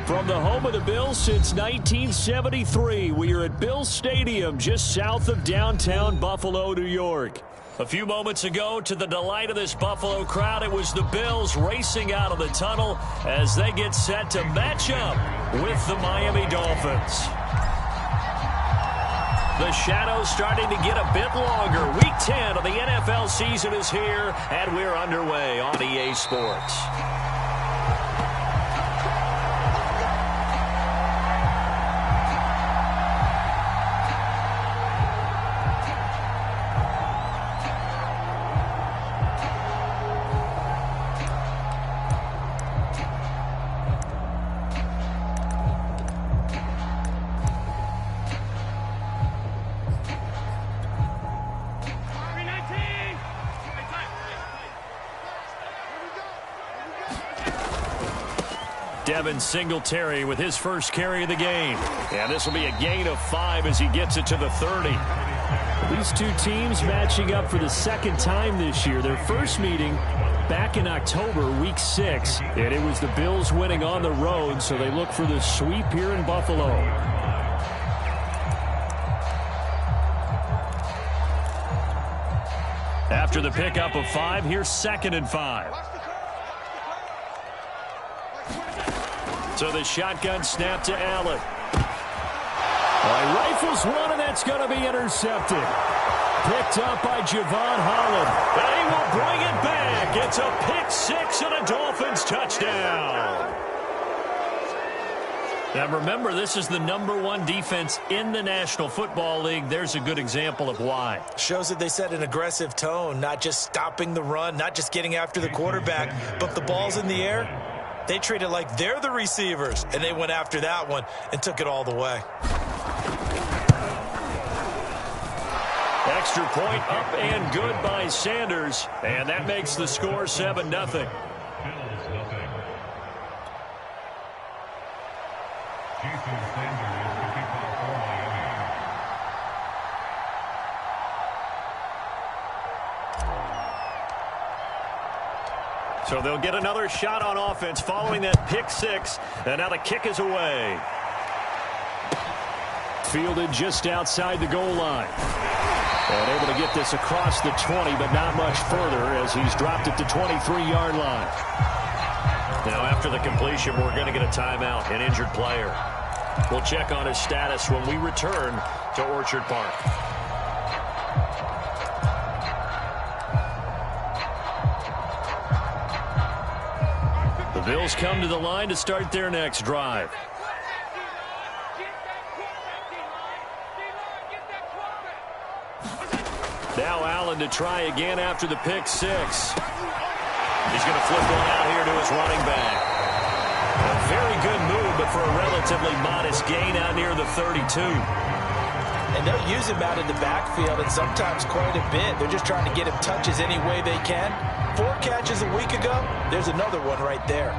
From the home of the Bills since 1973, we are at Bills Stadium just south of downtown Buffalo, New York. A few moments ago, to the delight of this Buffalo crowd, it was the Bills racing out of the tunnel as they get set to match up with the Miami Dolphins. The shadow's starting to get a bit longer. Week 10 of the NFL season is here, and we're underway on EA Sports. Devin Singletary with his first carry of the game. And this will be a gain of 5 as he gets it to the 30. These two teams matching up for the second time this year. Their first meeting back in October, week 6. And it was the Bills winning on the road, so they look for the sweep here in Buffalo. After the pickup of 5, here's 2nd and 5. So the shotgun snap to Allen. He rifles one, and that's going to be intercepted. Picked up by Javon Holland. And he will bring it back. It's a pick 6 and a Dolphins touchdown. Now remember, this is the #1 defense in the National Football League. There's a good example of why. Shows that they set an aggressive tone, not just stopping the run, not just getting after the quarterback, but if the ball's in the air, they treat it like they're the receivers, and they went after that one and took it all the way. Extra point up and good by Sanders, and that makes the score 7-0. So they'll get another shot on offense following that pick 6, and now the kick is away. Fielded just outside the goal line. And able to get this across the 20, but not much further as he's dropped it to 23-yard line. Now after the completion, we're going to get a timeout, an injured player. We'll check on his status when we return to Orchard Park. The Bills come to the line to start their next drive. Now Allen to try again after the pick 6. He's going to flip one out here to his running back. A very good move, but for a relatively modest gain out near the 32. And they'll use him out in the backfield, and sometimes quite a bit. They're just trying to get him touches any way they can. 4 catches a week ago, there's another one right there.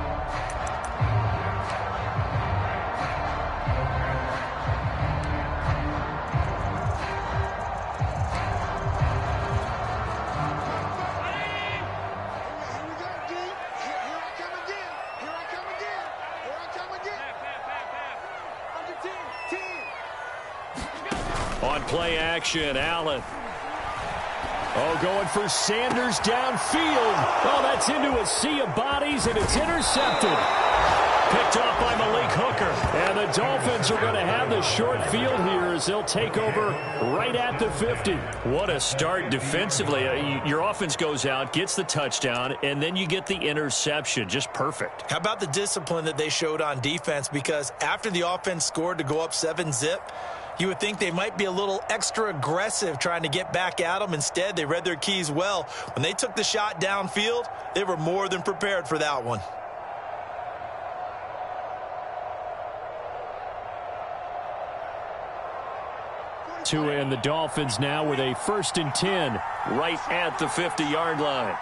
On play action, Allen. Going for Sanders downfield. That's into a sea of bodies, and it's intercepted. Picked off by Malik Hooker. And the Dolphins are going to have the short field here as they'll take over right at the 50. What a start defensively. Your offense goes out, gets the touchdown, and then you get the interception. Just perfect. How about the discipline that they showed on defense? Because after the offense scored to go up 7-zip, you would think they might be a little extra aggressive trying to get back at them. Instead, they read their keys well. When they took the shot downfield, they were more than prepared for that one. And the Dolphins now with a 1st and 10 right at the 50-yard line.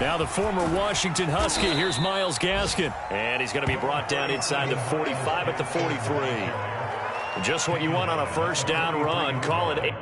Now the former Washington Husky. Here's Myles Gaskin. And he's going to be brought down inside the 45 at the 43. Just what you want on a first down run. Call it 8.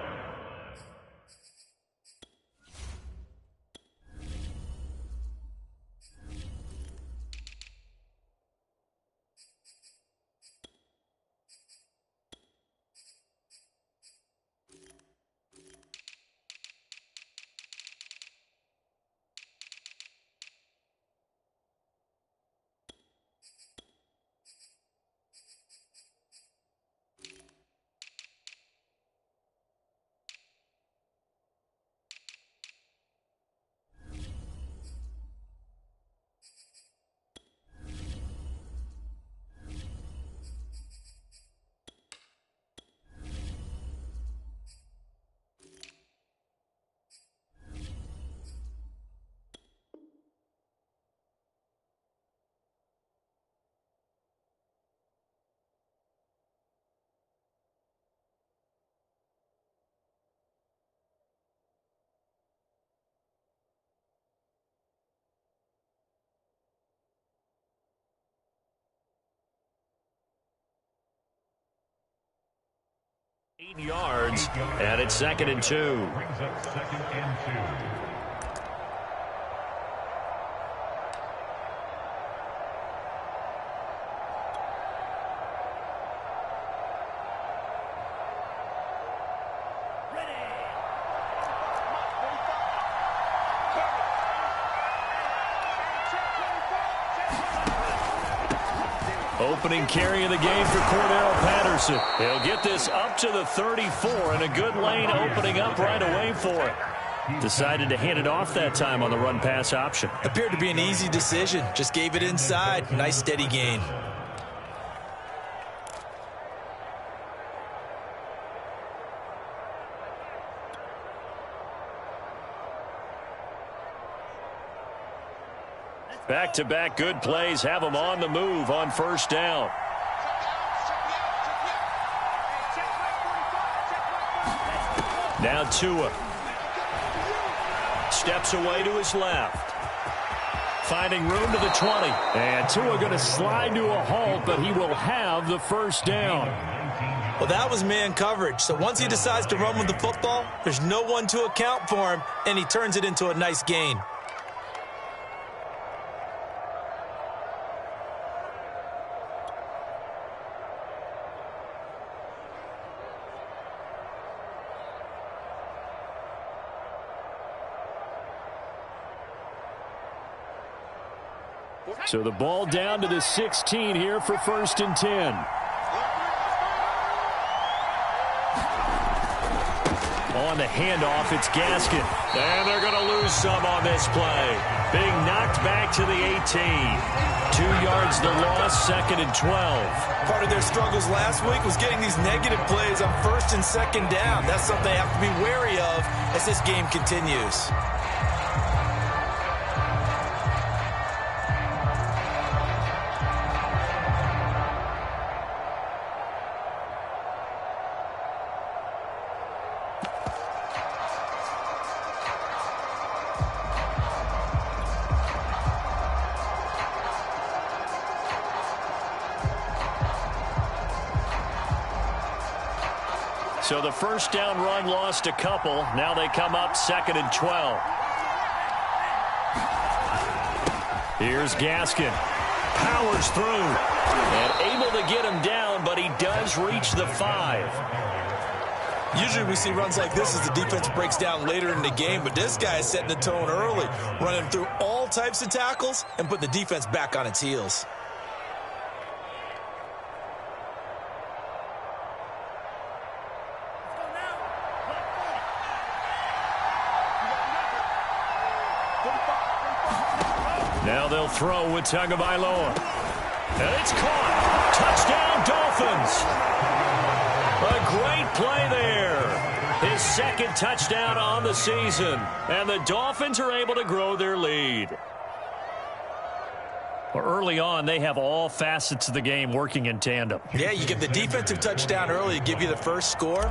Yards, and it's 2nd and 2. Opening carry of the game for Cordero Patterson. He'll get this up to the 34, and a good lane opening up right away for it. Decided to hand it off that time on the run-pass option. Appeared to be an easy decision. Just gave it inside. Nice steady gain. Back-to-back good plays have them on the move on first down. Now Tua. Steps away to his left. Finding room to the 20. And Tua going to slide to a halt, but he will have the first down. Well, that was man coverage. So once he decides to run with the football, there's no one to account for him, and he turns it into a nice gain. So the ball down to the 16 here for 1st and 10. On the handoff, it's Gaskin. And they're going to lose some on this play. Being knocked back to the 18. 2 yards the loss, 2nd and 12. Part of their struggles last week was getting these negative plays on 1st and 2nd down. That's something they have to be wary of as this game continues. So the first down run lost a couple. Now they come up 2nd and 12. Here's Gaskin. Powers through. And able to get him down, but he does reach the 5. Usually we see runs like this as the defense breaks down later in the game, but this guy is setting the tone early, running through all types of tackles and putting the defense back on its heels. Now they'll throw with Tagovailoa. And it's caught. Touchdown, Dolphins. A great play there. His 2nd touchdown on the season. And the Dolphins are able to grow their lead. Well, early on, they have all facets of the game working in tandem. Yeah, you get the defensive touchdown early to give you the first score.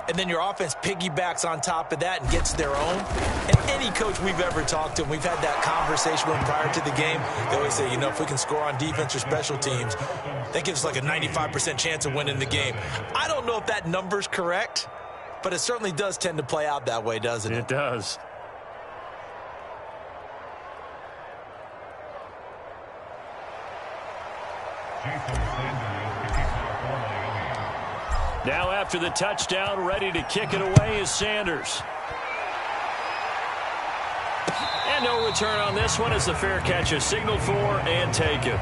and then your offense piggybacks on top of that and gets their own. And any coach we've ever talked to, and we've had that conversation with them prior to the game, they always say, you know, if we can score on defense or special teams, that gives us like a 95% chance of winning the game. I don't know if that number's correct, but it certainly does tend to play out that way, doesn't it? It does. Now after the touchdown, ready to kick it away is Sanders. And no return on this one as the fair catch is signaled for and taken.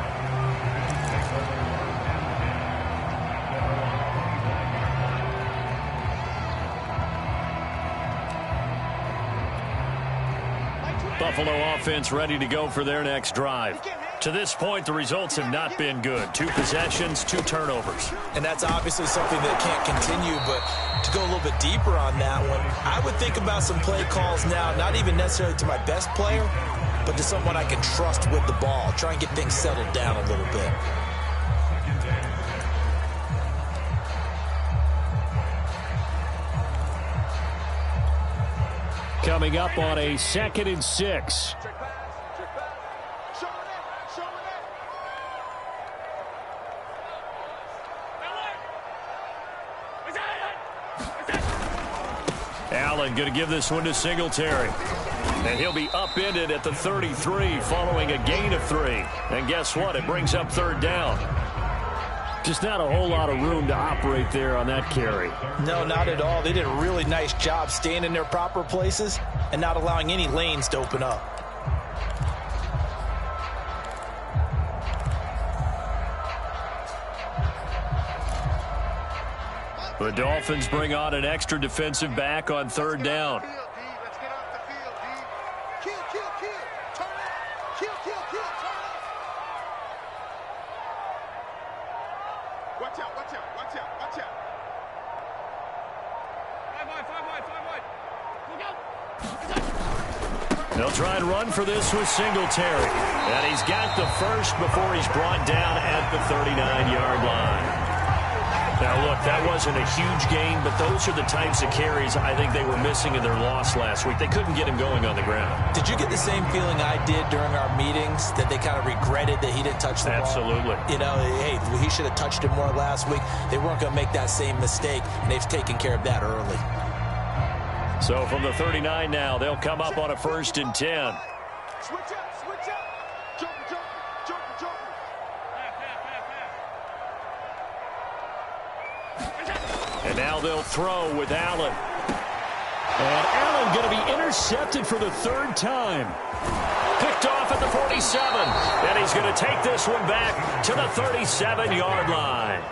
Buffalo offense ready to go for their next drive. To this point, the results have not been good. 2 possessions, 2 turnovers. And that's obviously something that can't continue, but to go a little bit deeper on that one, I would think about some play calls now, not even necessarily to my best player, but to someone I can trust with the ball. Try and get things settled down a little bit. Coming up on a 2nd and 6. Allen going to give this one to Singletary. And he'll be upended at the 33 following a gain of 3. And guess what? It brings up 3rd down. Just not a whole lot of room to operate there on that carry. No, not at all. They did a really nice job staying in their proper places and not allowing any lanes to open up. The Dolphins bring on an extra defensive back on 3rd down. They'll try and run for this with Singletary. And he's got the first before he's brought down at the 39-yard line. Now, look, that wasn't a huge gain, but those are the types of carries I think they were missing in their loss last week. They couldn't get him going on the ground. Did you get the same feeling I did during our meetings, that they kind of regretted that he didn't touch the ball? Absolutely. You know, hey, he should have touched it more last week. They weren't going to make that same mistake, and they've taken care of that early. So from the 39 now, they'll come up on a 1st and 10. Switch up, switch up. Joker. And now they'll throw with Allen. And Allen going to be intercepted for the 3rd time. Picked off at the 47. And he's going to take this one back to the 37-yard line.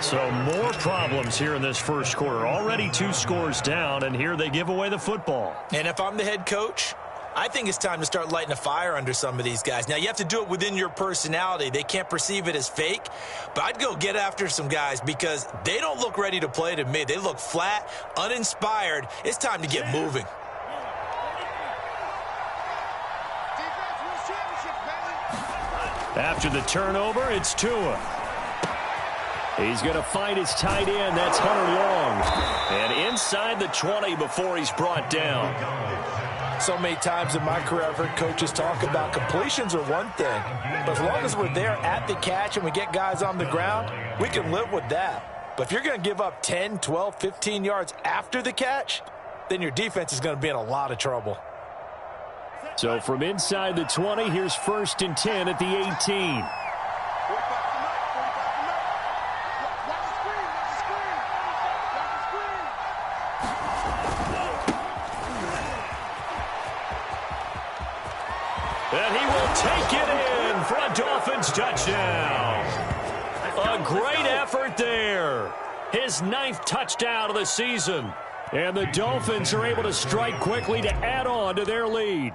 So more problems here in this first quarter. Already 2 scores down, and here they give away the football. And if I'm the head coach, I think it's time to start lighting a fire under some of these guys. Now, you have to do it within your personality. They can't perceive it as fake. But I'd go get after some guys because they don't look ready to play to me. They look flat, uninspired. It's time to get moving. After the turnover, it's Tua. He's going to find his tight end. That's Hunter Long. And inside the 20 before he's brought down. So many times in my career, I've heard coaches talk about completions are one thing. But as long as we're there at the catch and we get guys on the ground, we can live with that. But if you're going to give up 10, 12, 15 yards after the catch, then your defense is going to be in a lot of trouble. So from inside the 20, here's 1st and 10 at the 18. And he will take it in for a Dolphins touchdown. A great effort there. His 9th touchdown of the season. And the Dolphins are able to strike quickly to add on to their lead.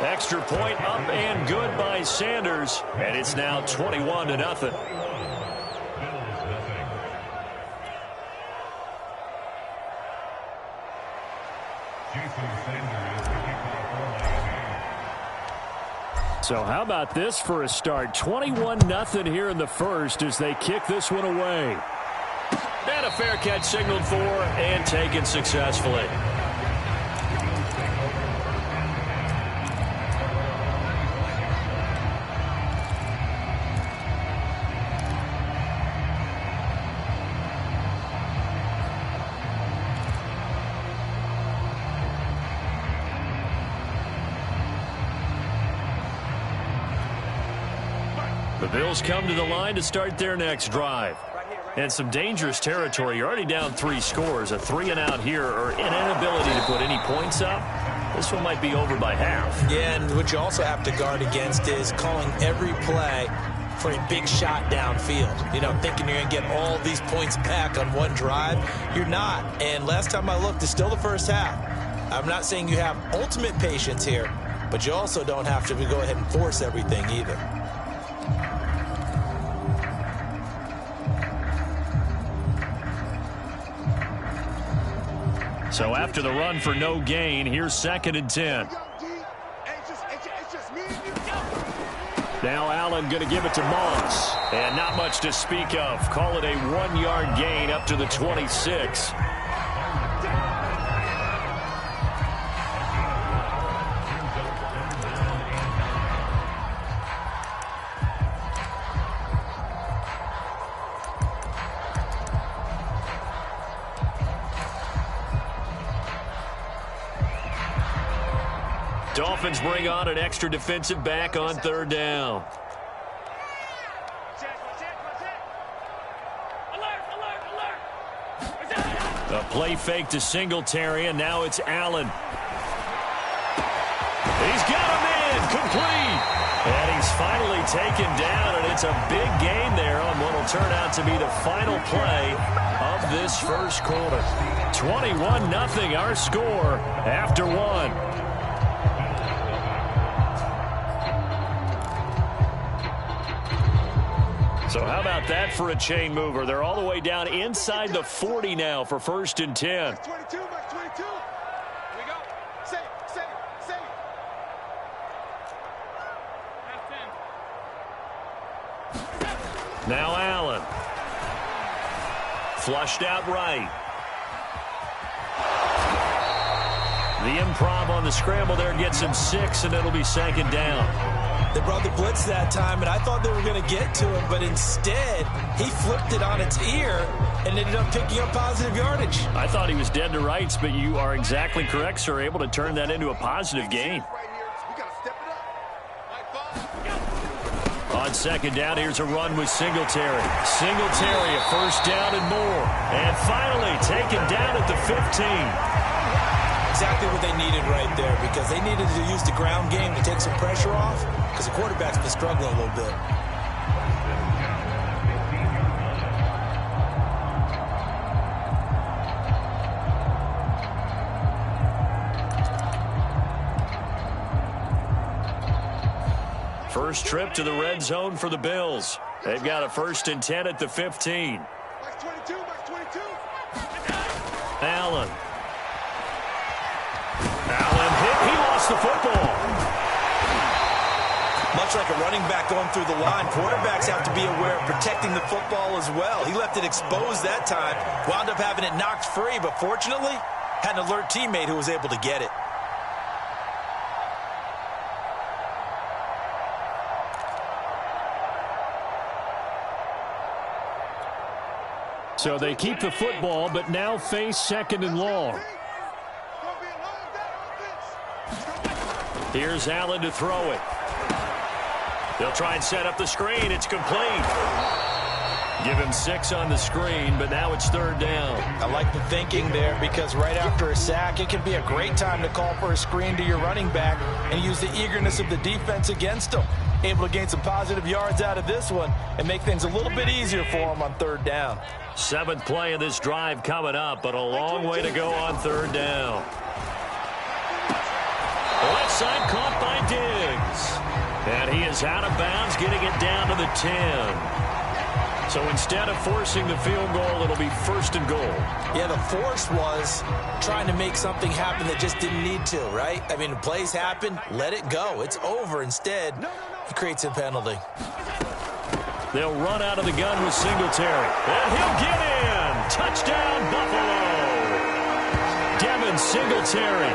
Extra point up and good by Sanders. And it's now 21-0. So how about this for a start? 21-0 here in the first as they kick this one away. And a fair catch signaled for and taken successfully. The Bills come to the line to start their next drive. And some dangerous territory. You're already down 3 scores. A 3-and-out here or an inability to put any points up. This one might be over by half. Yeah, and what you also have to guard against is calling every play for a big shot downfield. You know, thinking you're going to get all these points back on one drive. You're not. And last time I looked, it's still the first half. I'm not saying you have ultimate patience here, but you also don't have to go ahead and force everything either. So after the run for no gain, here's 2nd and 10. Now Allen going to give it to Moss. And not much to speak of. Call it a 1-yard gain up to the 26. Dolphins bring on an extra defensive back on 3rd down. A play fake to Singletary, and now it's Allen. He's got him in, complete. And he's finally taken down, and it's a big gain there on what will turn out to be the final play of this first quarter. 21-0 our score after 1. So how about that for a chain mover? They're all the way down inside the 40 now for 1st and 10. 22, Max 22. Here we go. Say it. Now Allen. Flushed out right. The improv on the scramble there gets him 6, and it'll be 2nd down. They brought the blitz that time, and I thought they were going to get to him, but instead, he flipped it on its ear and ended up picking up positive yardage. I thought he was dead to rights, but you are exactly correct, sir. Able to turn that into a positive gain. On 2nd down, here's a run with Singletary. Singletary, a 1st down and more. And finally taken down at the 15. Exactly what they needed right there, because they needed to use the ground game to take some pressure off, because the quarterback's been struggling a little bit. First trip to the red zone for the Bills. They've got a 1st and 10 at the 15. Max 22, Max 22. Allen hit. He lost the football. Much like a running back going through the line, quarterbacks have to be aware of protecting the football as well. He left it exposed that time, wound up having it knocked free, but fortunately, had an alert teammate who was able to get it. So they keep the football, but now face 2nd and long. Here's Allen to throw it. They'll try and set up the screen. It's complete. Give him 6 on the screen, but now it's 3rd down. I like the thinking there, because right after a sack, it can be a great time to call for a screen to your running back and use the eagerness of the defense against him. Able to gain some positive yards out of this one and make things a little bit easier for him on 3rd down. 7th play of this drive coming up, but a long way to go on 3rd down. Left side caught by Diggs. And he is out of bounds, getting it down to the 10. So instead of forcing the field goal, it'll be 1st and goal. Yeah, the force was trying to make something happen that just didn't need to, right? I mean, plays happen, let it go. It's over. Instead, he creates a penalty. They'll run out of the gun with Singletary. And he'll get in. Touchdown, Buffalo. Devin Singletary,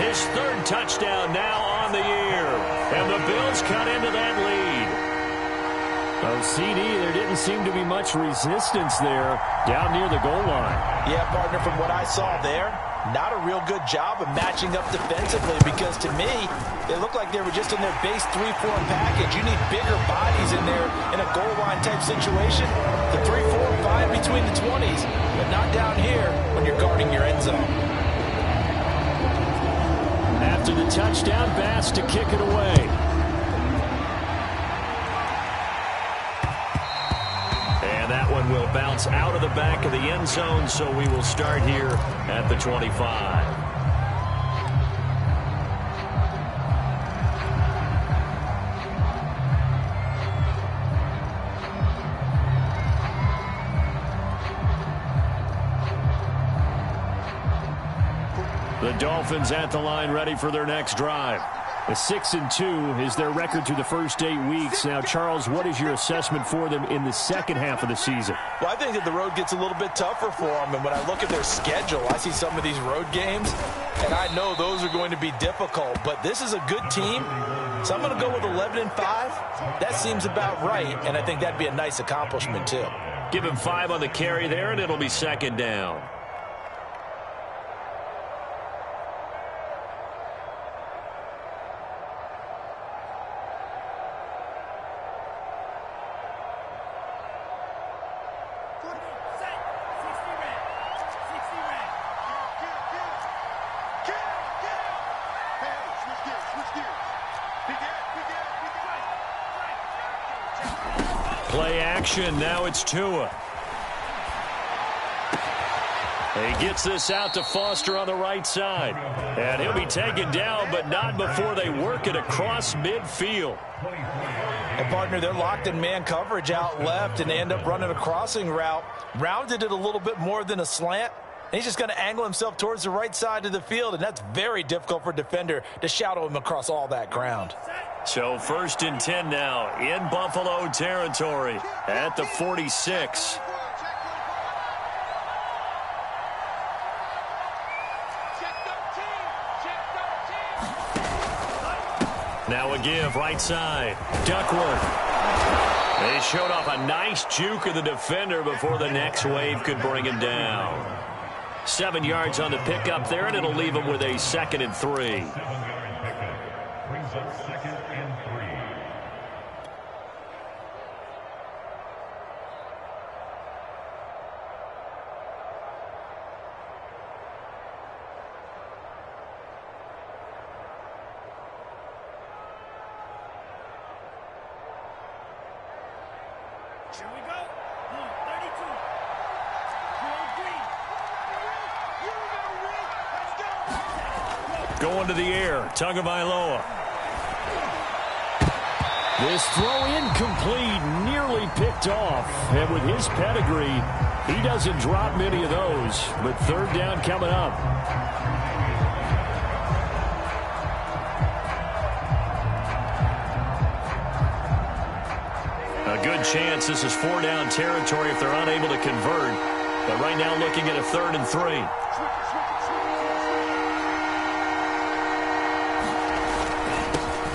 his 3rd touchdown now on the year. And the Bills cut into that lead. Oh, CD, there didn't seem to be much resistance there down near the goal line. Yeah, partner, from what I saw there, not a real good job of matching up defensively because to me, it looked like they were just in their base 3-4 package. You need bigger bodies in there in a goal line type situation. The 3-4 fine between the 20s, but not down here when you're guarding your end zone. After the touchdown, Bass to kick it away. That one will bounce out of the back of the end zone, so we will start here at the 25. The Dolphins at the line ready for their next drive. A 6-2 is their record through the first 8 weeks. Now, Charles, what is your assessment for them in the second half of the season? Well, I think that the road gets a little bit tougher for them. And when I look at their schedule, I see some of these road games, and I know those are going to be difficult. But this is a good team, so I'm going to go with 11-5. That seems about right, and I think that'd be a nice accomplishment, too. Give him 5 on the carry there, and it'll be 2nd down. Play action. Now it's Tua. He gets this out to Foster on the right side. And he'll be taken down, but not before they work it across midfield. And, partner, they're locked in man coverage out left, and they end up running a crossing route. Rounded it a little bit more than a slant. And he's just going to angle himself towards the right side of the field, and that's very difficult for a defender to shadow him across all that ground. So 1st and 10 now in Buffalo territory at the 46. Now a give right side. Duckworth. They showed off a nice juke of the defender before the next wave could bring him down. 7 yards on the pickup there, and it'll leave him with a 2nd and 3. Here we go. 32. Going to the air. Tagovailoa. This throw incomplete, nearly picked off. And with his pedigree, he doesn't drop many of those. But 3rd down coming up. A good chance this is 4 down territory if they're unable to convert. But right now looking at a 3rd and 3.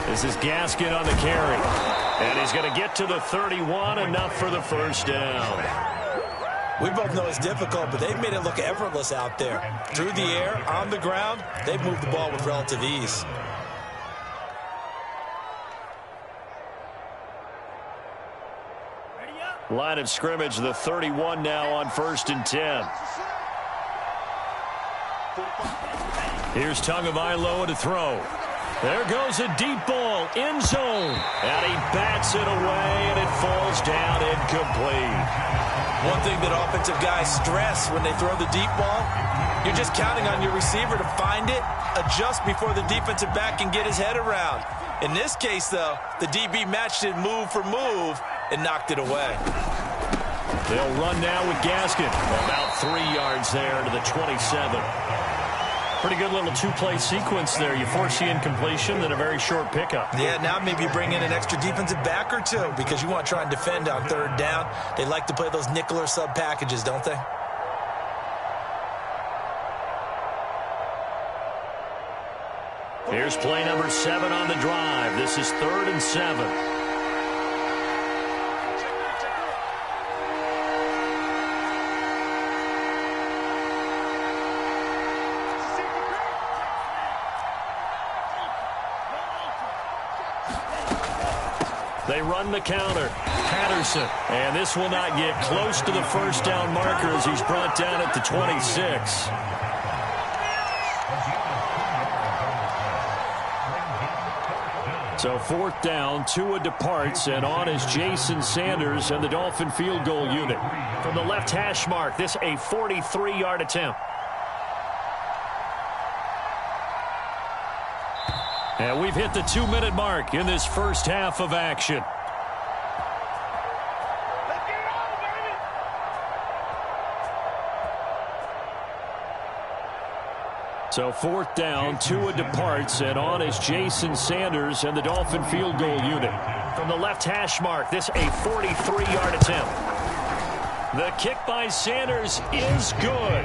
This is Gaskin on the carry. And he's going to get to the 31, enough for the 1st down. We both know it's difficult, but they've made it look effortless out there. Through the air, on the ground, they've moved the ball with relative ease. Line of scrimmage, the 31 now on 1st and 10. Here's Tagovailoa to throw. There goes a deep ball, end zone. And he bats it away, and it falls down incomplete. One thing that offensive guys stress when they throw the deep ball, you're just counting on your receiver to find it, adjust before the defensive back can get his head around. In this case, though, the DB matched it move for move and knocked it away. They'll run now with Gaskin. About 3 yards there to the 27. Pretty good little two-play sequence there. You force the incompletion, then a very short pickup. Yeah, now maybe bring in an extra defensive back or two because you want to try and defend on third down. They like to play those nickel or sub packages, don't they? Here's play number 7 on the drive. This is 3rd and 7. They run the counter. Patterson. And this will not get close to the first down marker as he's brought down at the 26. So 4th down, Tua departs, and on is Jason Sanders and the Dolphin field goal unit. From the left hash mark, this a 43-yard attempt. And we've hit the 2-minute mark in this first half of action. So 4th down, Tua departs, and on is Jason Sanders and the Dolphin field goal unit. From the left hash mark, this a 43-yard attempt. The kick by Sanders is good.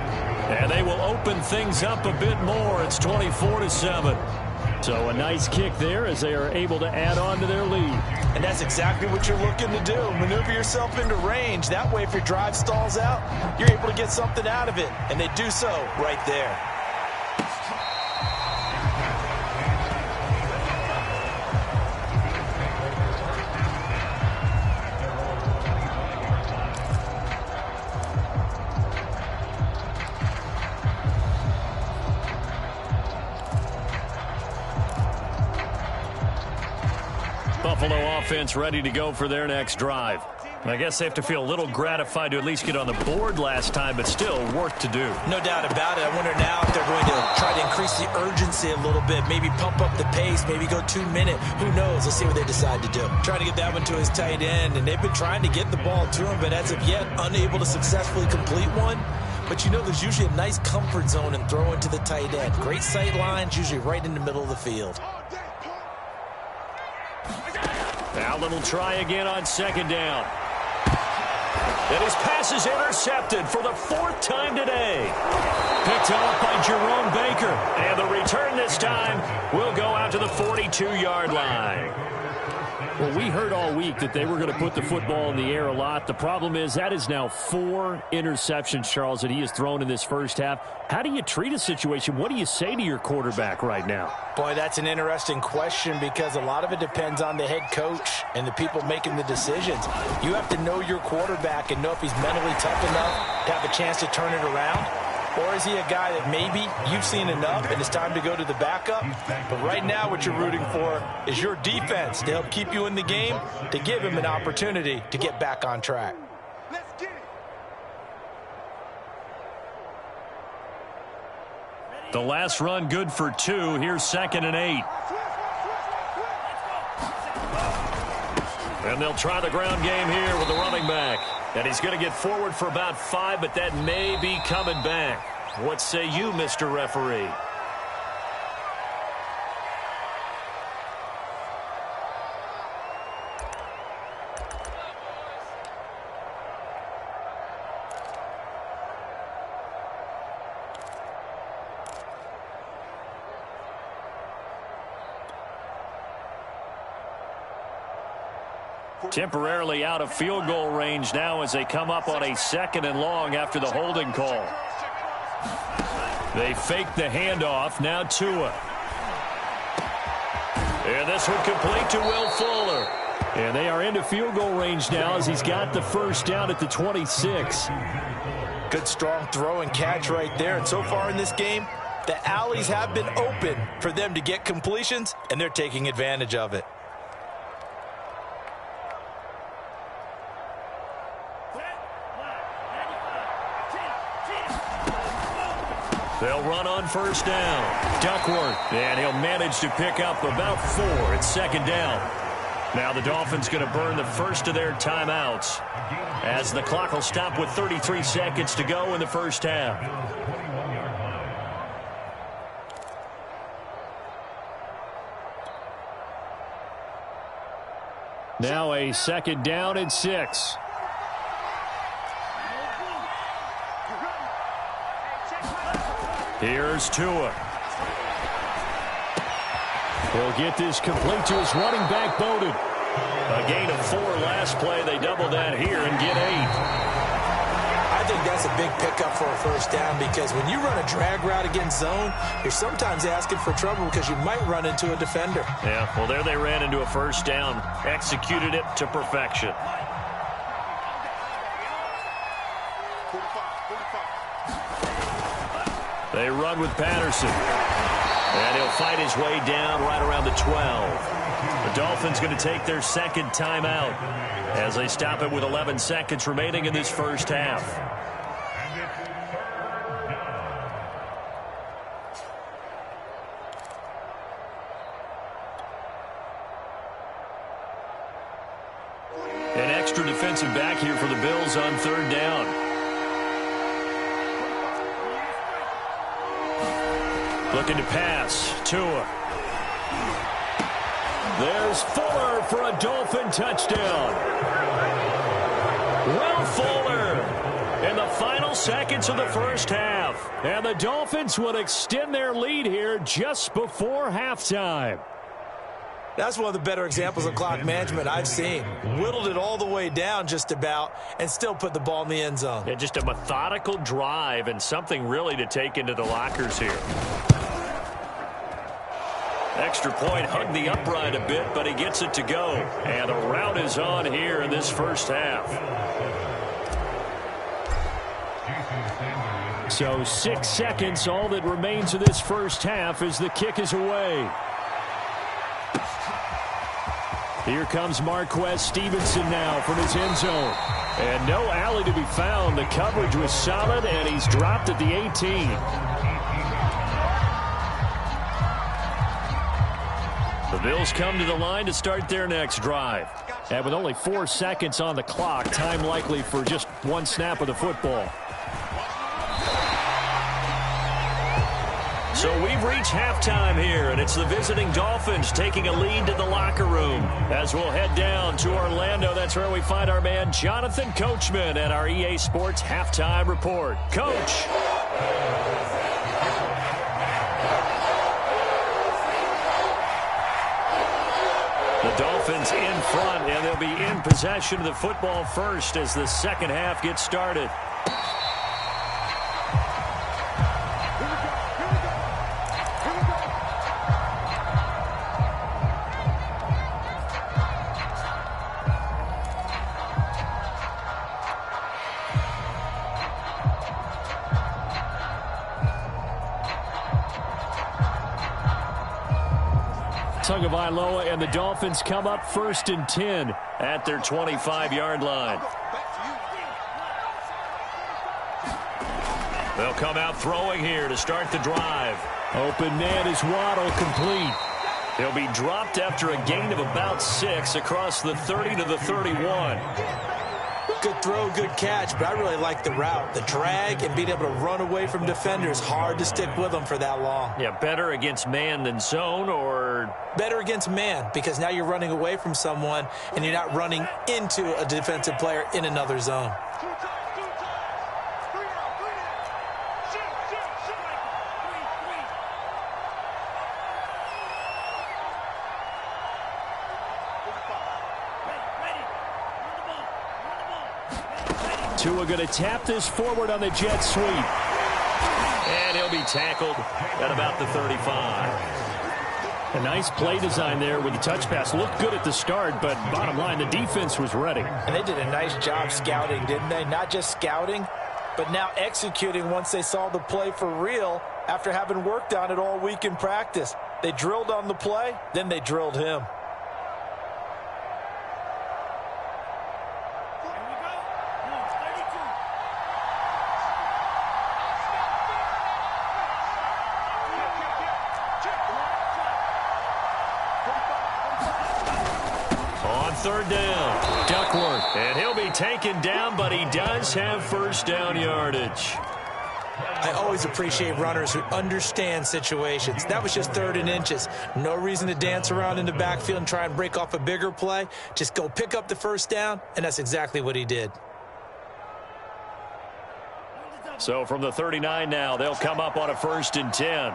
And they will open things up a bit more. It's 24-7. So a nice kick there as they are able to add on to their lead. And that's exactly what you're looking to do. Maneuver yourself into range. That way, if your drive stalls out, you're able to get something out of it. And they do so right there. Buffalo offense ready to go for their next drive. I guess they have to feel a little gratified to at least get on the board last time, but still work to do. No doubt about it. I wonder now if they're going to try to increase the urgency a little bit, maybe pump up the pace, maybe go 2-minute. Who knows? Let's see what they decide to do. Trying to get that one to his tight end, and they've been trying to get the ball to him, but as of yet, unable to successfully complete one. But you know there's usually a nice comfort zone in throwing to the tight end. Great sight lines, usually right in the middle of the field. Allen will try again on 2nd down. And his pass is intercepted for the 4th time today. Picked off by Jerome Baker. And the return this time will go out to the 42-yard line. Well, we heard all week that they were going to put the football in the air a lot. The problem is that is now 4 interceptions, Charles, that he has thrown in this first half. How do you treat a situation? What do you say to your quarterback right now? Boy, that's an interesting question because a lot of it depends on the head coach and the people making the decisions. You have to know your quarterback and know if he's mentally tough enough to have a chance to turn it around. Or is he a guy that maybe you've seen enough and it's time to go to the backup? But right now what you're rooting for is your defense to help keep you in the game, to give him an opportunity to get back on track. Let's get it. The last run good for 2. Here's 2nd and 8. And they'll try the ground game here with the running back. And he's going to get forward for about 5, but that may be coming back. What say you, Mr. Referee? Temporarily out of field goal range now as they come up on a 2nd and long after the holding call. They fake the handoff. Now Tua. And this one complete to Will Fuller. And they are into field goal range now as he's got the first down at the 26. Good strong throw and catch right there. And so far in this game, the alleys have been open for them to get completions, and they're taking advantage of it. They'll run on 1st down. Duckworth, and he'll manage to pick up about 4 at 2nd down. Now the Dolphins going to burn the first of their timeouts as the clock will stop with 33 seconds to go in the first half. Now a 2nd down and 6. Here's Tua. He'll get this complete to his running back, Bowden. A gain of 4 last play. They double that here and get 8. I think that's a big pickup for a first down because when you run a drag route against zone, you're sometimes asking for trouble because you might run into a defender. Yeah, well, there they ran into a first down. Executed it to perfection. They run with Patterson. And he'll fight his way down right around the 12. The Dolphins going to take their 2nd timeout as they stop it with 11 seconds remaining in this first half. An extra defensive back here for the Bills on 3rd down. Looking to pass. Tua. There's Fuller for a Dolphin touchdown. Will Fuller in the final seconds of the first half. And the Dolphins will extend their lead here just before halftime. That's one of the better examples of clock management I've seen. Whittled it all the way down just about and still put the ball in the end zone. Yeah, just a methodical drive and something really to take into the lockers here. Extra point, hugged the upright a bit, but he gets it to go. And the route is on here in this first half. So 6 seconds, all that remains of this first half as the kick is away. Here comes Marquez Stevenson now from his end zone. And no alley to be found. The coverage was solid, and he's dropped at the 18. The Bills come to the line to start their next drive. And with only 4 seconds on the clock, time likely for just 1 snap of the football. So we've reached halftime here, and it's the visiting Dolphins taking a lead to the locker room. As we'll head down to Orlando, that's where we find our man Jonathan Coachman at our EA Sports Halftime Report. Coach. The Dolphins in front, and they'll be in possession of the football first as the second half gets started. Tagovailoa and the Dolphins come up 1st and 10 at their 25-yard line. They'll come out throwing here to start the drive. Open man is Waddle, complete. He'll be dropped after a gain of about 6 across the 30 to the 31. Good throw, good catch, but I really like the route. The drag and being able to run away from defenders, hard to stick with them for that long. Yeah, better against man than zone, or? Better against man, because now you're running away from someone and you're not running into a defensive player in another zone. Tua going to tap this forward on the jet sweep. And he'll be tackled at about the 35. A nice play design there with the touch pass. Looked good at the start, but bottom line, the defense was ready. And they did a nice job scouting, didn't they? Not just scouting, but now executing once they saw the play for real after having worked on it all week in practice. They drilled on the play, then they drilled him. third down. Duckworth, and he'll be taken down, but he does have first down yardage. I always appreciate runners who understand situations. That was just 3rd and inches. No reason to dance around in the backfield and try and break off a bigger play. Just go pick up the first down, and that's exactly what he did. So from the 39 now, they'll come up on a 1st and 10.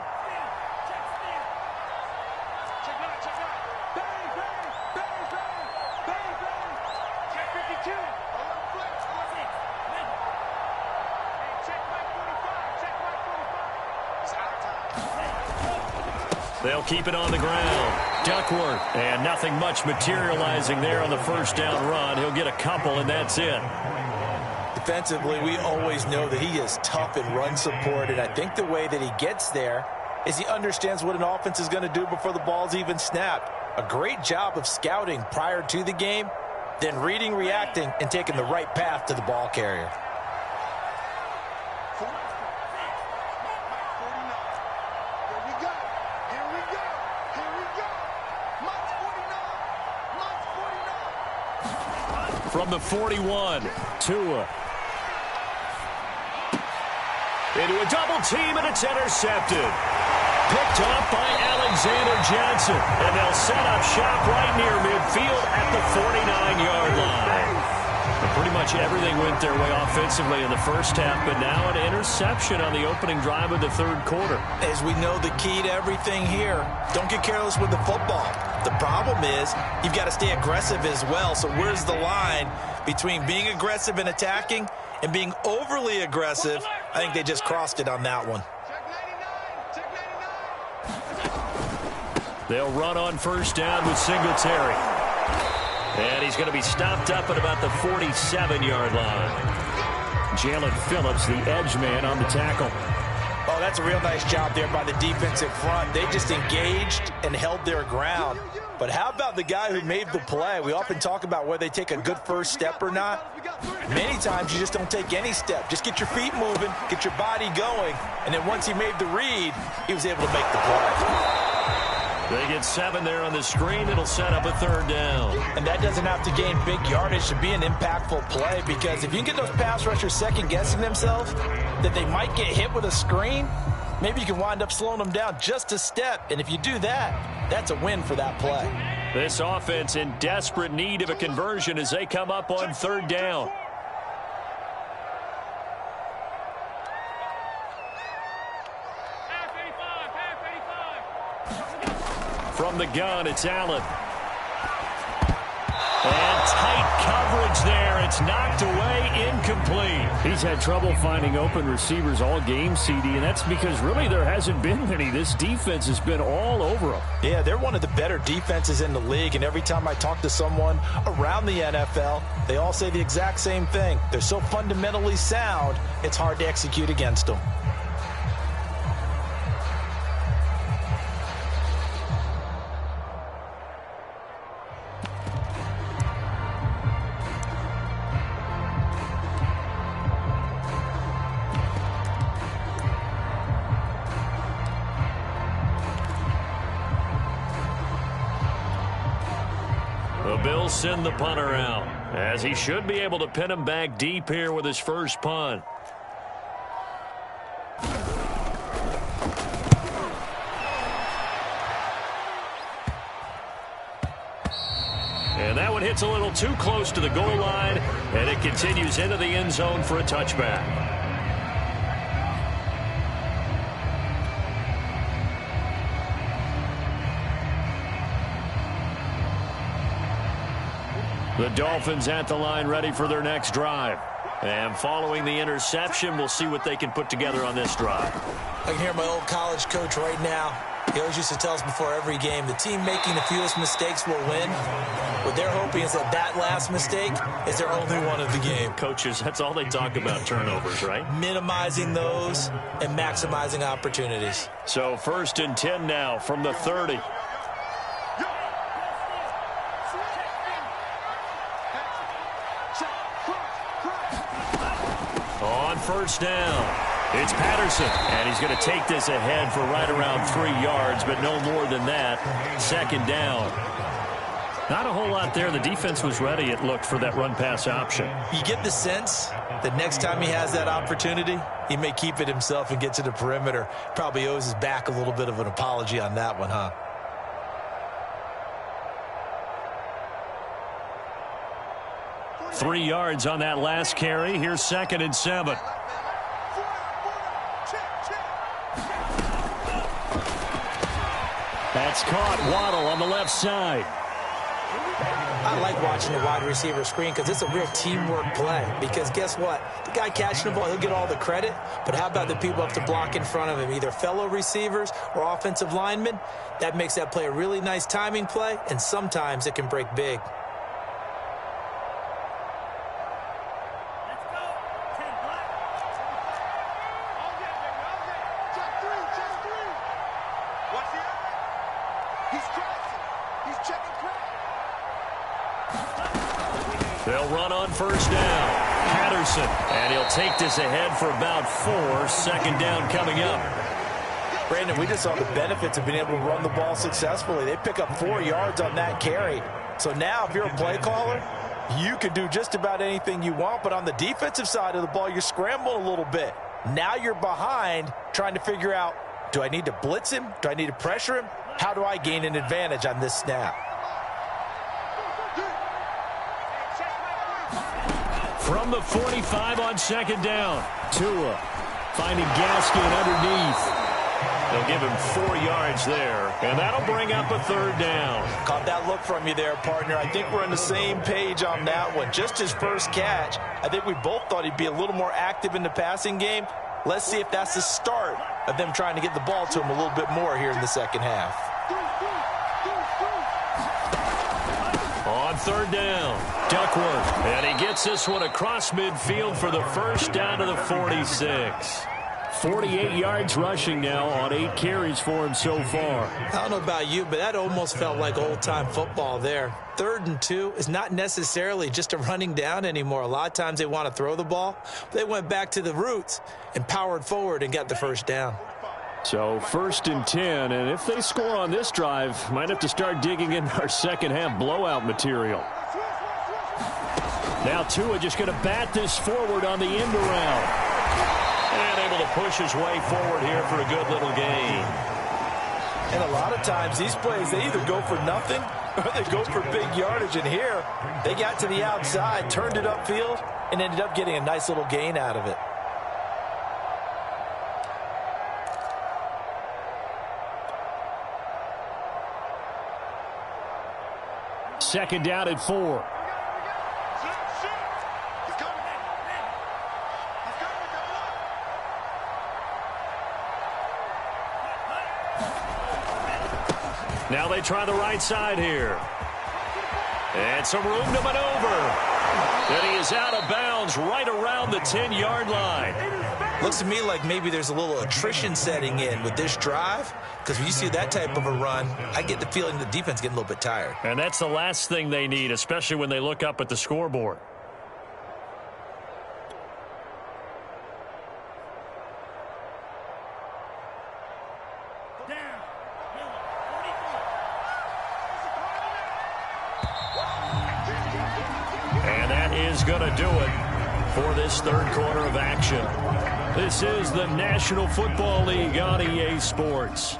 They'll keep it on the ground. Duckworth, and nothing much materializing there on the first down run. He'll get a couple, and that's it. Defensively, we always know that he is tough in run support, and I think the way that he gets there is he understands what an offense is going to do before the ball's even snapped. A great job of scouting prior to the game, then reading, reacting, and taking the right path to the ball carrier. From the 41, Tua. Into a double team, and it's intercepted. Picked off by Alexander Johnson. And they'll set up shop right near midfield at the 49-yard line. And pretty much everything went their way offensively in the first half, but now an interception on the opening drive of the 3rd quarter. As we know, the key to everything here, don't get careless with the football. The problem is you've got to stay aggressive as well. So where's the line between being aggressive and attacking and being overly aggressive? I think they just crossed it on that one. They'll run on first down with Singletary. And he's going to be stopped up at about the 47-yard line. Jalen Phillips, the edge man, on the tackle. Oh, that's a real nice job there by the defensive front. They just engaged and held their ground. But how about the guy who made the play? We often talk about whether they take a good first step or not. Many times you just don't take any step. Just get your feet moving, get your body going, and then once he made the read, he was able to make the play. They get 7 there on the screen. It'll set up a 3rd down. And that doesn't have to gain big yardage to be an impactful play, because if you can get those pass rushers second-guessing themselves that they might get hit with a screen, maybe you can wind up slowing them down just a step. And if you do that, that's a win for that play. This offense in desperate need of a conversion as they come up on 3rd down. From the gun, it's Allen. And tight coverage there. It's knocked away, incomplete. He's had trouble finding open receivers all game, CD, and that's because really there hasn't been many. This defense has been all over them. Yeah, they're one of the better defenses in the league, and every time I talk to someone around the NFL, they all say the exact same thing. They're so fundamentally sound, it's hard to execute against them. The Bills send the punter out, as he should be able to pin him back deep here with his first punt. And that one hits a little too close to the goal line, and it continues into the end zone for a touchback. The Dolphins at the line ready for their next drive. And following the interception, we'll see what they can put together on this drive. I can hear my old college coach right now. He always used to tell us before every game, the team making the fewest mistakes will win. What they're hoping is that that last mistake is their only one of the game. Coaches, that's all they talk about, turnovers, right? Minimizing those and maximizing opportunities. So 1st and 10 now from the 30. On first down, it's Patterson, and he's going to take this ahead for right around 3 yards, but no more than that. 2nd down. Not a whole lot there. The defense was ready, it looked, for that run-pass option. You get the sense that next time he has that opportunity, he may keep it himself and get to the perimeter. Probably owes his back a little bit of an apology on that one, huh? Three yards on that last carry. Here's 2nd and 7. That's caught. Waddle on the left side. I like watching the wide receiver screen because it's a real teamwork play. Because guess what? The guy catching the ball, he'll get all the credit. But how about the people up to block in front of him, either fellow receivers or offensive linemen? That makes that play a really nice timing play, and sometimes it can break big. They'll run on 1st down. Patterson, and he'll take this ahead for about 4. 2nd down coming up. Brandon, we just saw the benefits of being able to run the ball successfully. They pick up 4 yards on that carry. So now if you're a play caller, you can do just about anything you want. But on the defensive side of the ball, you're scrambling a little bit. Now you're behind trying to figure out, do I need to blitz him? Do I need to pressure him? How do I gain an advantage on this snap? From the 45 on 2nd down. Tua finding Gaskin underneath. They'll give him 4 yards there, and that'll bring up a 3rd down. Caught that look from you there, partner. I think we're on the same page on that one. Just his first catch, I think we both thought he'd be a little more active in the passing game. Let's see if that's the start of them trying to get the ball to him a little bit more here in the second half. On 3rd down, Duckworth, and he gets this one across midfield for the first down to the 46. 48 yards rushing now on 8 carries for him so far. I don't know about you, but that almost felt like old-time football there. 3rd and 2 is not necessarily just a running down anymore. A lot of times they want to throw the ball. They went back to the roots and powered forward and got the first down. So 1st and 10, and if they score on this drive, might have to start digging in our second half blowout material. Now Tua just going to bat this forward on the end around. And able to push his way forward here for a good little gain. And a lot of times these plays, they either go for nothing or they go for big yardage. And here, they got to the outside, turned it upfield, and ended up getting a nice little gain out of it. Second down at 4. Now they try the right side here. And some room to maneuver. And he is out of bounds right around the 10-yard line. Looks to me like maybe there's a little attrition setting in with this drive, because when you see that type of a run, I get the feeling the defense getting a little bit tired. And that's the last thing they need, especially when they look up at the scoreboard. And that is going to do it for this 3rd quarter of action. This is the National Football League on EA Sports.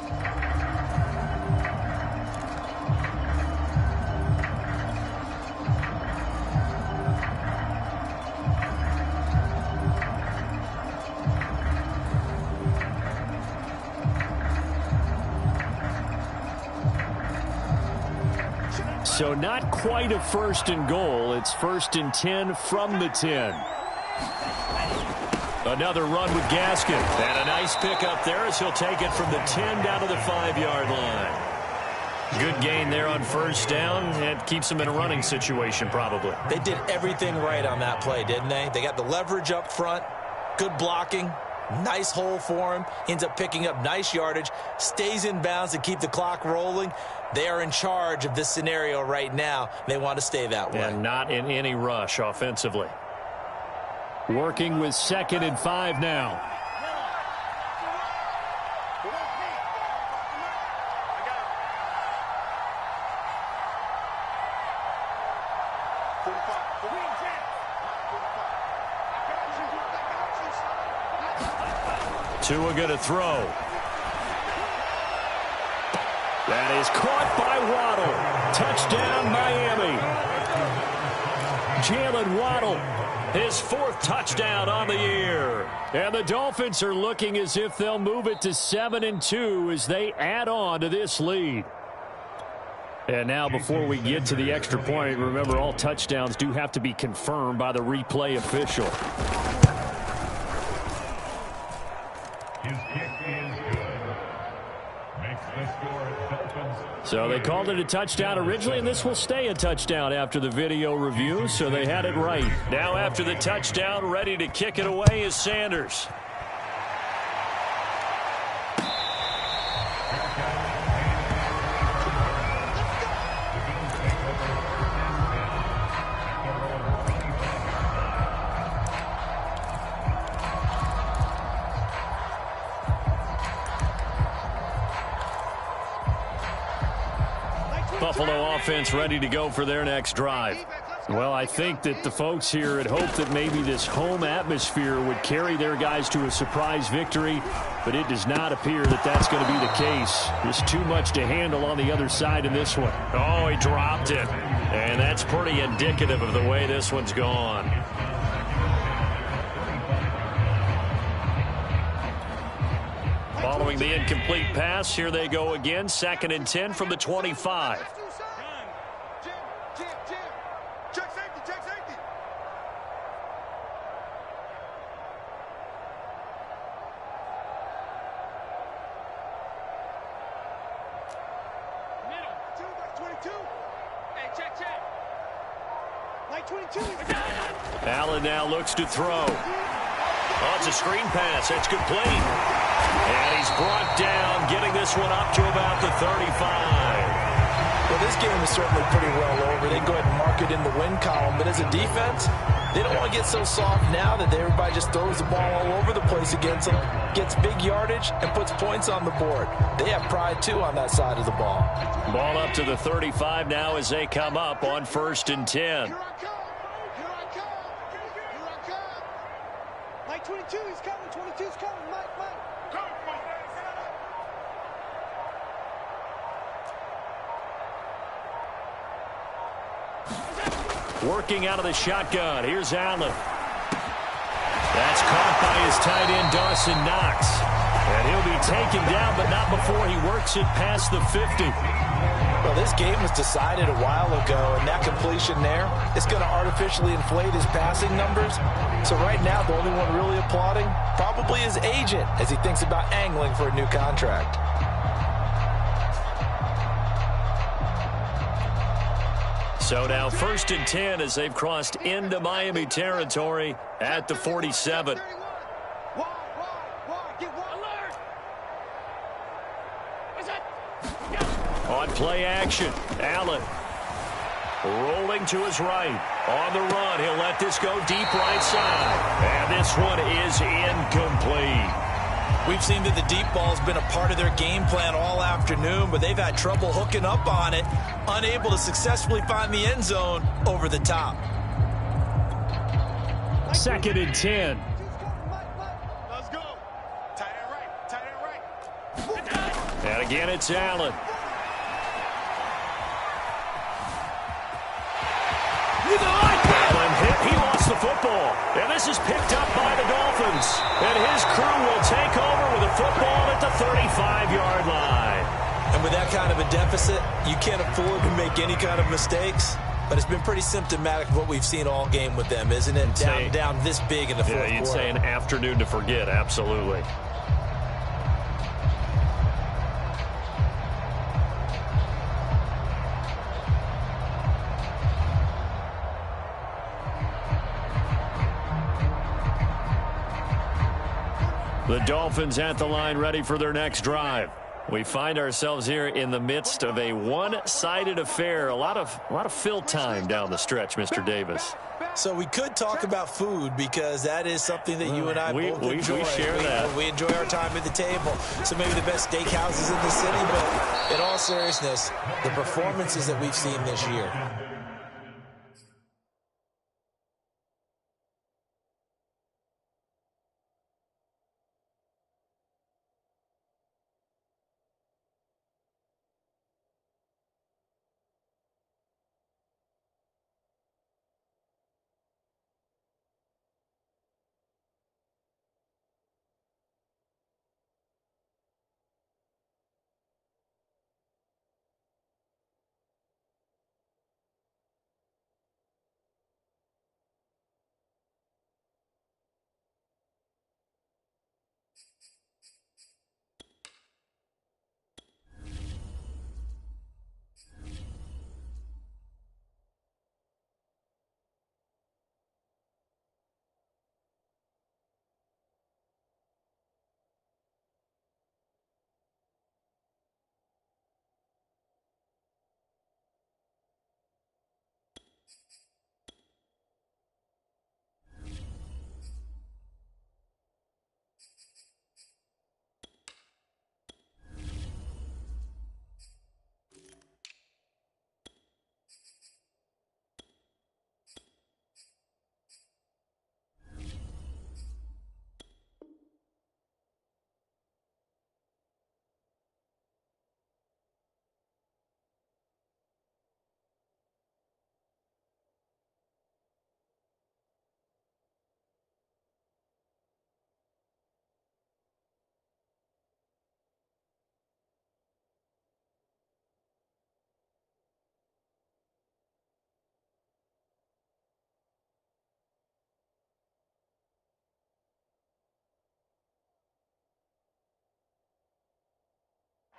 So not quite a 1st and goal. It's 1st and 10 from the 10. Another run with Gaskin. And a nice pickup there as he'll take it from the 10 down to the 5-yard line. Good gain there on 1st down. It keeps them in a running situation probably. They did everything right on that play, didn't they? They got the leverage up front, good blocking, nice hole for him, ends up picking up nice yardage, stays in bounds to keep the clock rolling. They are in charge of this scenario right now. They want to stay that way. And not in any rush offensively. Working with 2nd and 5 now. Tua going to throw. That is caught by Waddle. Touchdown, Miami. Jalen Waddle, his 4th touchdown on the year. And the Dolphins are looking as if they'll move it to 7-2 as they add on to this lead. And now before we get to the extra point, remember all touchdowns do have to be confirmed by the replay official. His kick is good. Makes the score Dolphins. So they called it a touchdown originally, and this will stay a touchdown after the video review, so they had it right. Now after the touchdown, ready to kick it away is Sanders. Buffalo offense ready to go for their next drive. Well, I think that the folks here had hoped that maybe this home atmosphere would carry their guys to a surprise victory, but it does not appear that that's going to be the case. There's too much to handle on the other side in this one. Oh, he dropped it. And that's pretty indicative of the way this one's gone. Following the incomplete pass, here they go again. 2nd and 10 from the 25. Check safety, check safety. Middle. 22. Hey, check. Like 22. Allen now looks to throw. Oh, it's a screen pass. That's complete. And he's brought down, getting this one up to about the 35. Well, this game is certainly pretty well over. They go ahead and mark it in the win column. But as a defense, they don't want to get so soft now that everybody just throws the ball all over the place against them, gets big yardage, and puts points on the board. They have pride, too, on that side of the ball. Ball up to the 35 now as they come up on 1st and 10. Here I come. Like 22, he's coming. 22's coming. Mike. Working out of the shotgun. Here's Allen. That's caught by his tight end, Dawson Knox. And he'll be taken down, but not before he works it past the 50. Well, this game was decided a while ago, and that completion there is going to artificially inflate his passing numbers. So right now, the only one really applauding probably his agent as he thinks about angling for a new contract. So now 1st and 10 as they've crossed into Miami territory at the 47. On play action, Allen rolling to his right. On the run, he'll let this go deep right side. And this one is incomplete. We've seen that the deep ball's been a part of their game plan all afternoon, but they've had trouble hooking up on it, unable to successfully find the end zone over the top. 2nd and 10. Let's go. Tight end right. And again, it's Allen. Allen hit. He lost the football. And this is picked up by the Dolphins. And his crew will take over with a football at the 35-yard line. And with that kind of a deficit, you can't afford to make any kind of mistakes. But it's been pretty symptomatic of what we've seen all game with them, isn't it? Down this big in the fourth quarter. Yeah, you'd say an afternoon to forget, absolutely. The Dolphins at the line ready for their next drive. We find ourselves here in the midst of a one-sided affair. A lot of fill time down the stretch, Mr. Davis. So we could talk about food because that is something that you and I both enjoy. We share that. We enjoy our time at the table. So maybe the best steakhouses in the city, but in all seriousness, the performances that we've seen this year.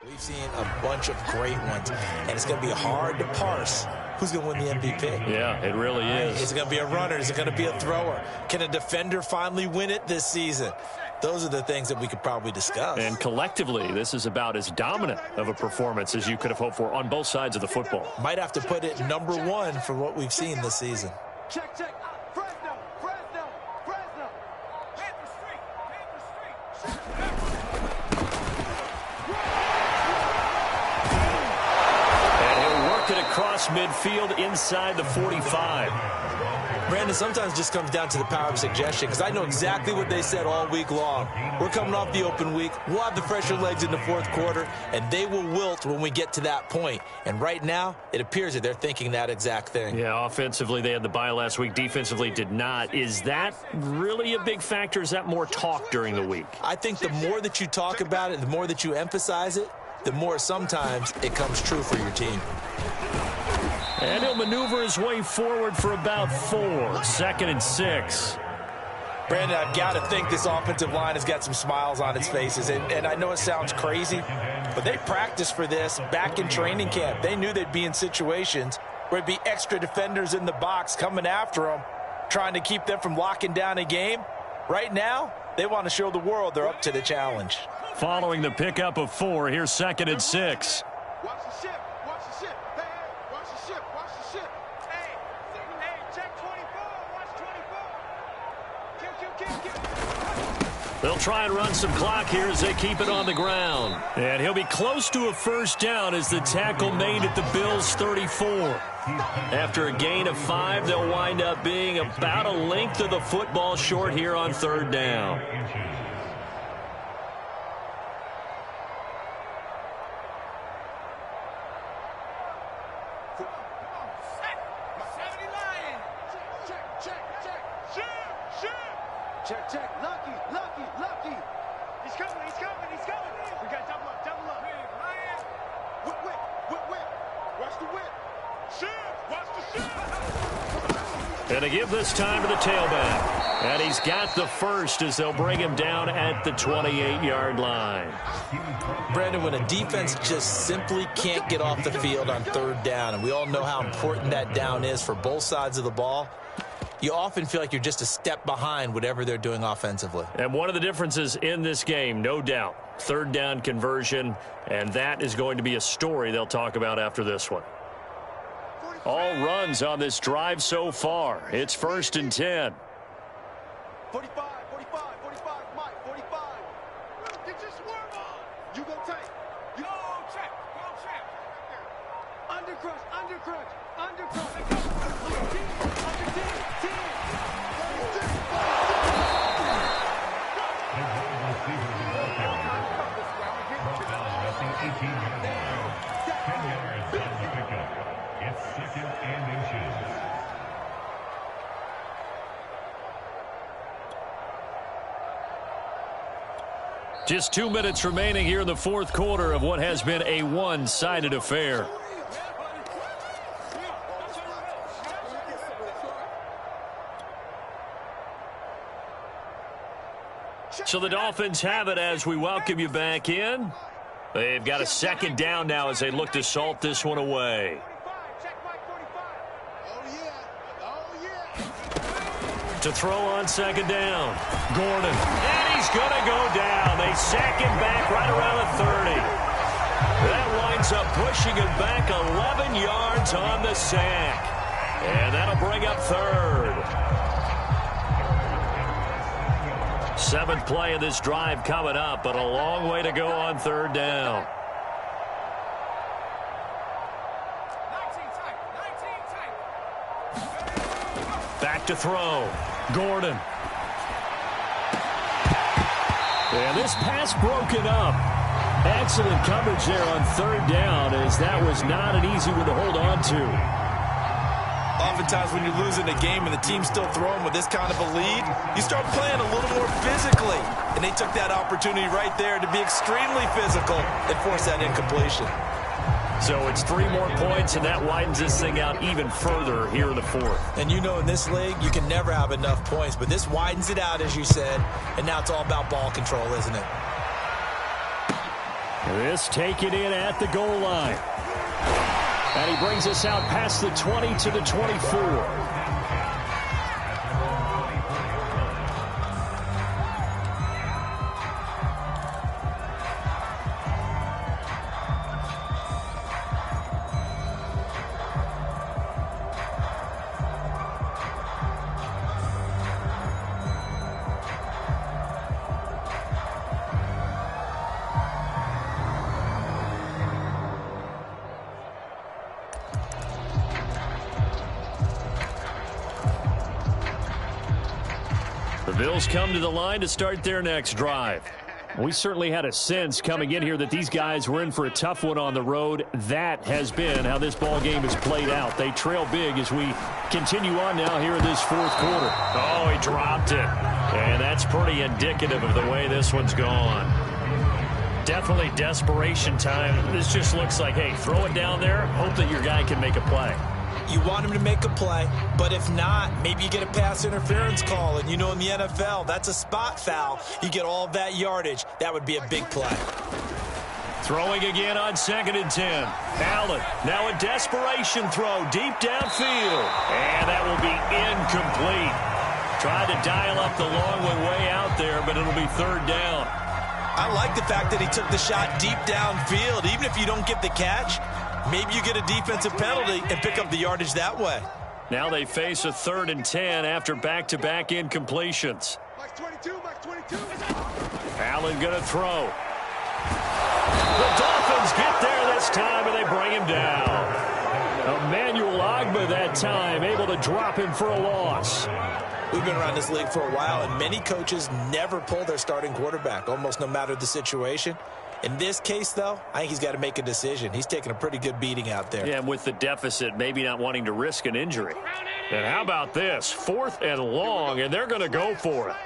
We've seen a bunch of great ones, and it's going to be hard to parse who's going to win the MVP. Yeah, it really is. Is it going to be a runner? Is it going to be a thrower? Can a defender finally win it this season? Those are the things that we could probably discuss. And collectively, this is about as dominant of a performance as you could have hoped for on both sides of the football. Might have to put it number one for what we've seen this season. Check. Fresno. Panther Street. And he'll work it across midfield inside the 45. Brandon, sometimes it just comes down to the power of suggestion, because I know exactly what they said all week long. We're coming off the open week. We'll have the fresher legs in the fourth quarter, and they will wilt when we get to that point. And right now, it appears that they're thinking that exact thing. Yeah, offensively, they had the bye last week. Defensively, did not. Is that really a big factor? Is that more talk during the week? I think the more that you talk about it, the more that you emphasize it, the more sometimes it comes true for your team. And he'll maneuver his way forward for about 4. 2nd and 6. Brandon, I've got to think this offensive line has got some smiles on its faces. And I know it sounds crazy, but they practiced for this back in training camp. They knew they'd be in situations where it'd be extra defenders in the box coming after them, trying to keep them from locking down a game. Right now, they want to show the world they're up to the challenge. Following the pickup of 4, here's 2nd and 6. Watch the ship. Hey, watch the ship. Hey, check 24. Watch 24. Kill. They'll try and run some clock here as they keep it on the ground. And he'll be close to a first down as the tackle made at the Bills' 34. After a gain of 5, they'll wind up being about a length of the football short here on 3rd down. Check. Lucky. He's coming. We got double up. Lion. Whip. Watch the whip. Watch the ship. And to give this time to the tailback. And he's got the first as they'll bring him down at the 28-yard line. Brandon, when a defense just simply can't get off the field on 3rd down, and we all know how important that down is for both sides of the ball, you often feel like you're just a step behind whatever they're doing offensively. And one of the differences in this game, no doubt, 3rd down conversion, and that is going to be a story they'll talk about after this one. All runs on this drive so far. It's 1st and 10. 45, Mike, 45. Get your swerve on. You go tight. Go check. Undercrush. Just 2 minutes remaining here in the fourth quarter of what has been a one-sided affair. So the Dolphins have it as we welcome you back in. They've got a 2nd down now as they look to salt this one away. To throw on 2nd down. Gordon. And he's going to go down. They sack him back right around the 30. That winds up pushing him back 11 yards on the sack. And that'll bring up 3rd. 7th play of this drive coming up, but a long way to go on 3rd down. 19 Back to throw. Gordon. And this pass broken up. Excellent coverage there on 3rd down, as that was not an easy one to hold on to. Oftentimes when you're losing a game and the team's still throwing with this kind of a lead, you start playing a little more physically. And they took that opportunity right there to be extremely physical and force that incompletion. So it's 3 more points, and that widens this thing out even further here in the 4th. And you know in this league, you can never have enough points, but this widens it out, as you said, and now it's all about ball control, isn't it? This taken in at the goal line. And he brings us out past the 20 to the 24. The Bills come to the line to start their next drive. We certainly had a sense coming in here that these guys were in for a tough one on the road. That has been how this ball game has played out. They trail big as we continue on now here in this fourth quarter. Oh, he dropped it. And that's pretty indicative of the way this one's gone. Definitely desperation time. This just looks like, hey, throw it down there, hope that your guy can make a play. You want him to make a play, but if not, maybe you get a pass interference call. And you know in the NFL, that's a spot foul. You get all of that yardage. That would be a big play. Throwing again on 2nd and 10. Allen, now a desperation throw deep downfield. And that will be incomplete. Tried to dial up the long one way out there, but it'll be 3rd down. I like the fact that he took the shot deep downfield. Even if you don't get the catch, maybe you get a defensive penalty and pick up the yardage that way. Now they face a 3rd and 10 after back-to-back incompletions. Allen going to throw. The Dolphins get there this time, and they bring him down. Emmanuel Ogbah that time, able to drop him for a loss. We've been around this league for a while, and many coaches never pull their starting quarterback, almost no matter the situation. In this case, though, I think he's got to make a decision. He's taking a pretty good beating out there. Yeah, and with the deficit, maybe not wanting to risk an injury. And how about this? 4th and long, and they're going to go for it.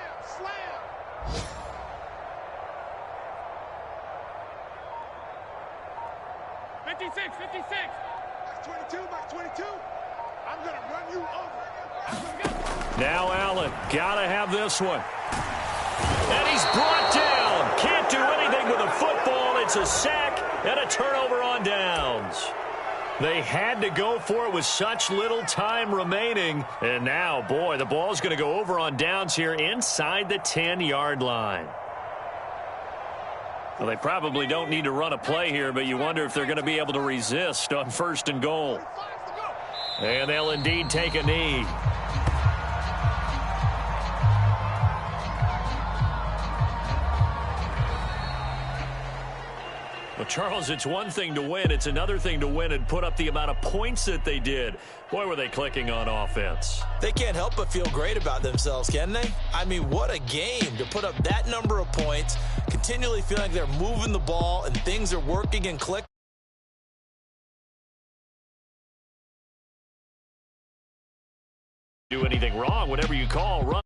Now Allen, gotta have this one. And he's brought down. Can't do anything with a football. It's a sack and a turnover on downs. They had to go for it with such little time remaining. And now, boy, the ball's going to go over on downs here inside the 10-yard line. Well, they probably don't need to run a play here, but you wonder if they're going to be able to resist on 1st and goal. And they'll indeed take a knee. Well, Charles, it's one thing to win. It's another thing to win and put up the amount of points that they did. Boy, were they clicking on offense. They can't help but feel great about themselves, can they? I mean, what a game to put up that number of points, continually feeling like they're moving the ball and things are working and clicking. Do anything wrong, whatever you call, run.